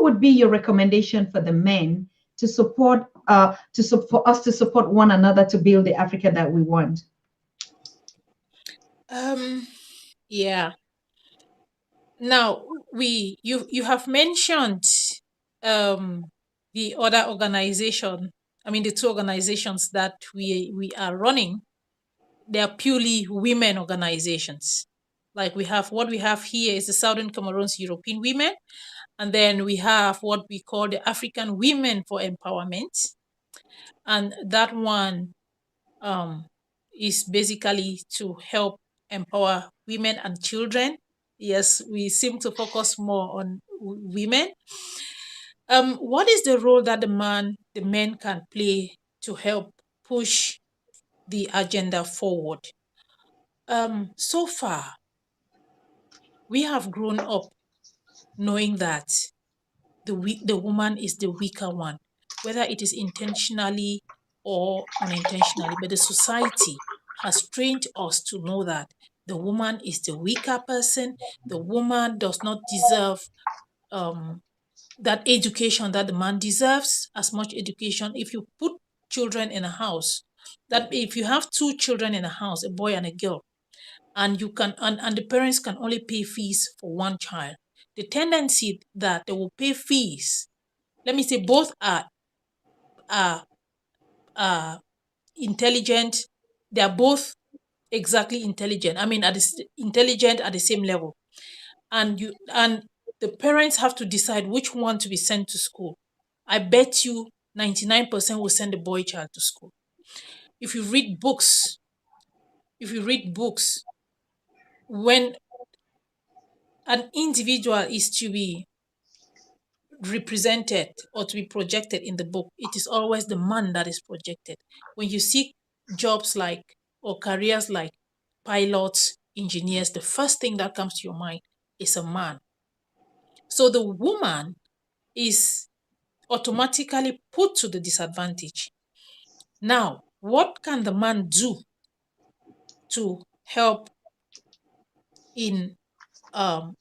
what would be your recommendation for the men to support for us to support one another to build the Africa that we want? Yeah. Now you have mentioned um the other organization. I mean the two organizations that we are running. They are purely women organizations. Like what we have here is the Southern Cameroon's European Women, and then we have what we call the African Women for Empowerment, and that one um, is basically to help empower women and children. Yes, we seem to focus more on women. What is the role that the men can play to help push the agenda forward? So far, we have grown up knowing that the woman is the weaker one, whether it is intentionally or unintentionally. But the society has trained us to know that the woman is the weaker person. The woman does not deserve um, that education that the man deserves, as much education. If you put children in a house, that if you have two children in a house, a boy and a girl, and you can and the parents can only pay fees for one child, the tendency that they will pay fees, let me say both are are intelligent. They are both exactly intelligent. I mean, intelligent at the same level, and the parents have to decide which one to be sent to school. I bet you 99% will send the boy child to school. If you read books, if you read books, when an individual is to be represented or to be projected in the book, it is always the man that is projected. When you see jobs like or careers like pilots, engineers, the first thing that comes to your mind is a man. So the woman is automatically put to the disadvantage. Now, what can the man do to help in um,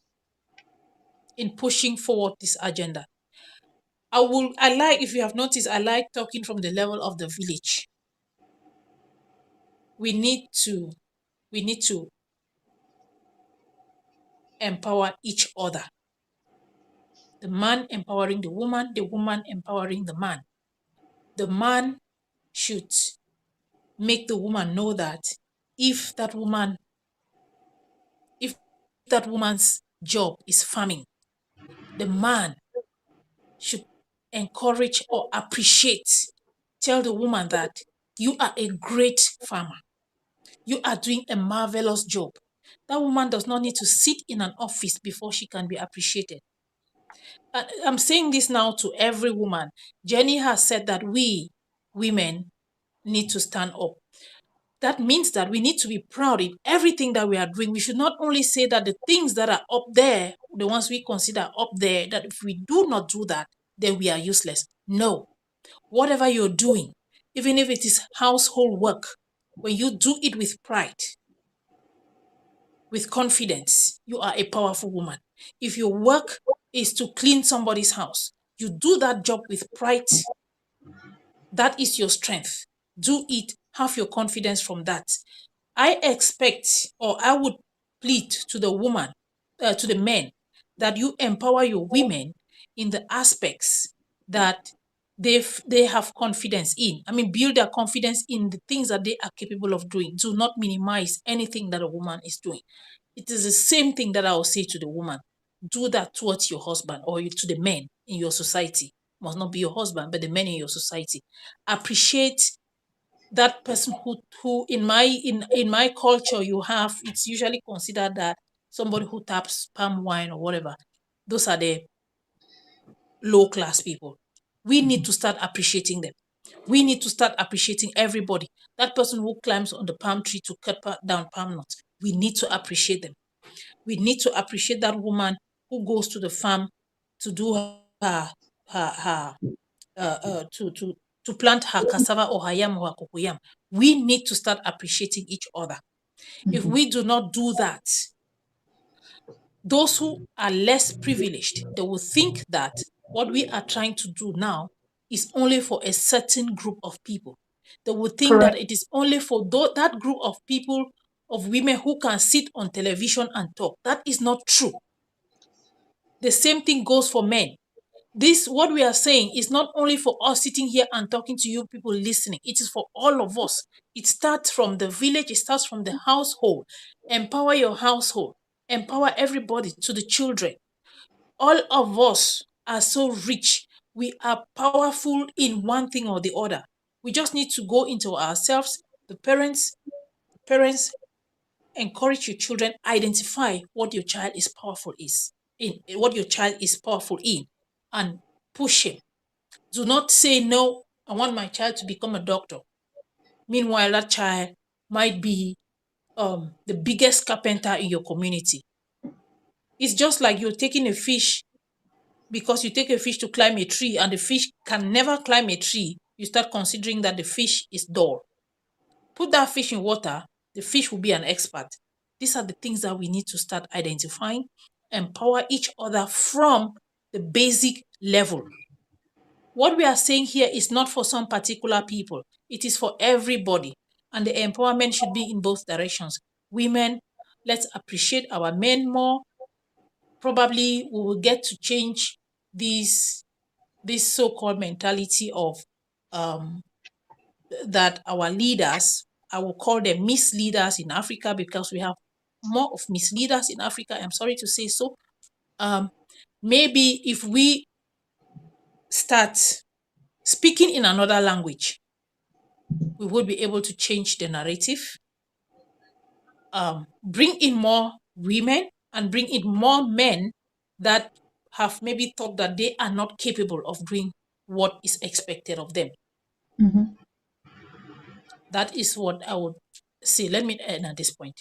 in pushing forward this agenda? I like, if you have noticed, I like talking from the level of the village. We need to we need to empower each other. The man empowering the woman empowering the man. The man should make the woman know that if that woman if that woman's job is farming, the man should encourage or appreciate, tell the woman that you are a great farmer. You are doing a marvelous job. That woman does not need to sit in an office before she can be appreciated. I'm saying this now to every woman. Jenny has said that we women need to stand up. That means that we need to be proud in everything that we are doing. We should not only say that the things that are up there, the ones we consider up there, that if we do not do that, then we are useless. No. Whatever you're doing, even if it is household work, when you do it with pride, with confidence, you are a powerful woman. If your work is to clean somebody's house, you do that job with pride. That is your strength. Do it. Have your confidence from that. I expect, or I would plead to the woman, to the men, that you empower your women in the aspects that they have confidence in. I mean, build their confidence in the things that they are capable of doing. Do not minimize anything that a woman is doing. It is the same thing that I will say to the woman. Do that towards your husband or to the men in your society. Must not be your husband, but the men in your society. Appreciate that person who in my culture you have, it's usually considered that somebody who taps palm wine or whatever, those are the low class people. We need to start appreciating them. We need to start appreciating everybody. That person who climbs on the palm tree to cut down palm nuts, we need to appreciate them. We need to appreciate that woman who goes to the farm to do her to plant her cassava or her yam or her cocoyam. We need to start appreciating each other. If we do not do that, those who are less privileged, they will think that what we are trying to do now is only for a certain group of people. They will think that Correct. it is only for that group of people, of women who can sit on television and talk. That is not true. The same thing goes for men. This, what we are saying, is not only for us sitting here and talking to you people listening. It is for all of us. It starts from the village. It starts from the household. Empower your household. Empower everybody, to the children. All of us are so rich. We are powerful in one thing or the other. We just need to go into ourselves. The parents, encourage your children, identify what your child is powerful what your child is powerful in, and push him. Do not say, no, I want my child to become a doctor. Meanwhile, that child might be the biggest carpenter in your community. It's just like you're taking a fish, because you take a fish to climb a tree and the fish can never climb a tree. You start considering that the fish is dull. Put that fish in water, the fish will be an expert. These are the things that we need to start identifying, empower each other from the basic level. What we are saying here is not for some particular people. It is for everybody. And the empowerment should be in both directions. Women, let's appreciate our men more. Probably we will get to change this so-called mentality of um, that our leaders, I will call them misleaders in Africa, because we have more of misleaders in Africa. I'm sorry to say so. Maybe if we start speaking in another language, we would be able to change the narrative, bring in more women and bring in more men that have maybe thought that they are not capable of doing what is expected of them. Mhm. That is what I would say. Let me end at this point.